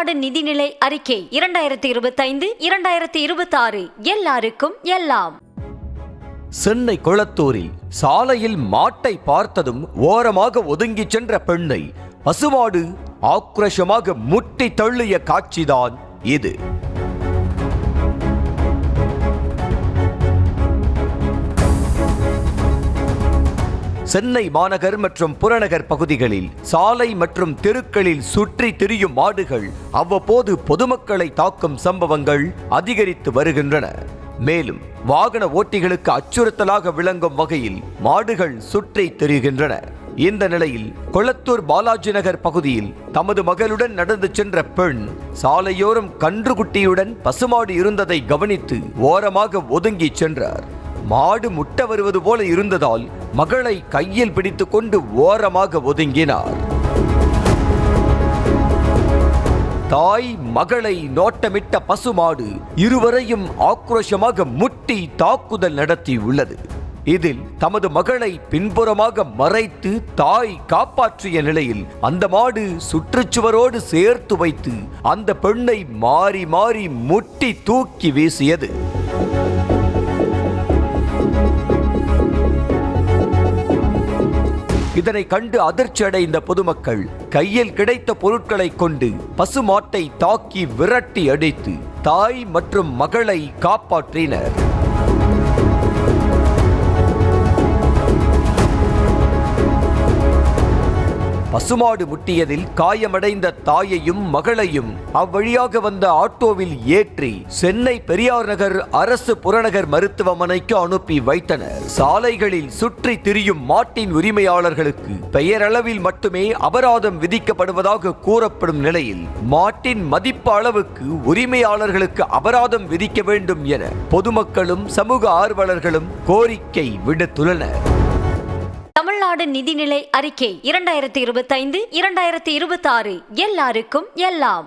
தமிழ்நாடு நிதிநிலை அறிக்கை 2025-2026 எல்லாருக்கும் எல்லாம். சென்னை கொளத்தூரில் சாலையில் மாட்டை பார்த்ததும் ஓரமாக ஒதுங்கிச் சென்ற பெண்ணை பசுமாடு ஆக்ரோஷமாக முட்டி தள்ளிய காட்சிதான் இது. சென்னை மாநகர் மற்றும் புறநகர் பகுதிகளில் சாலை மற்றும் தெருக்களில் சுற்றி திரியும் மாடுகள் அவ்வப்போது பொதுமக்களை தாக்கும் சம்பவங்கள் அதிகரித்து வருகின்றன. மேலும் வாகன ஓட்டிகளுக்கு அச்சுறுத்தலாக விளங்கும் வகையில் மாடுகள் சுற்றி திரிகின்றன. இந்த நிலையில் கொளத்தூர் பாலாஜி நகர் பகுதியில் தமது மகளுடன் நடந்து சென்ற பெண் சாலையோரம் கன்றுக்குட்டியுடன் பசுமாடு இருந்ததை கவனித்து ஓரமாக ஒதுங்கி சென்றார். மாடு முட்ட வருவது போல இருந்ததால் மகளை கையில் பிடித்துக் கொண்டு ஓரமாக ஒதுங்கினார். தாய் மகளை நோட்டமிட்ட பசுமாடு இருவரையும் ஆக்ரோஷமாக முட்டி தாக்குதல் நடத்தியுள்ளது. இதில் தமது மகளை பின்புறமாக மறைத்து தாய் காப்பாற்றிய நிலையில் அந்த மாடு சுற்றுச்சுவரோடு சேர்த்து வைத்து அந்த பெண்ணை மாறி மாறி முட்டி தூக்கி வீசியது. இதனை கண்டு அதிர்ச்சி அடைந்த பொதுமக்கள் கையில் கிடைத்த பொருட்களை கொண்டு பசுமாட்டை தாக்கி விரட்டி அடித்து தாய் மற்றும் மகளை காப்பாற்றினர். பசுமாடு முட்டியதில் காயமடைந்த தாயையும் மகளையும் அவ்வழியாக வந்த ஆட்டோவில் ஏற்றி சென்னை பெரியார் நகர் அரசு புறநகர் மருத்துவமனைக்கு அனுப்பி வைத்தனர். சாலைகளில் சுற்றி திரியும் மாட்டின் உரிமையாளர்களுக்கு பெயரளவில் மட்டுமே அபராதம் விதிக்கப்படுவதாக கூறப்படும் நிலையில் மாட்டின் மதிப்பு அளவுக்கு உரிமையாளர்களுக்கு அபராதம் விதிக்க வேண்டும் என பொதுமக்களும் சமூக ஆர்வலர்களும் கோரிக்கை விடுத்துள்ளனர். தமிழ்நாடு நிதிநிலை அறிக்கை 2025-2026 எல்லாருக்கும் எல்லாம்.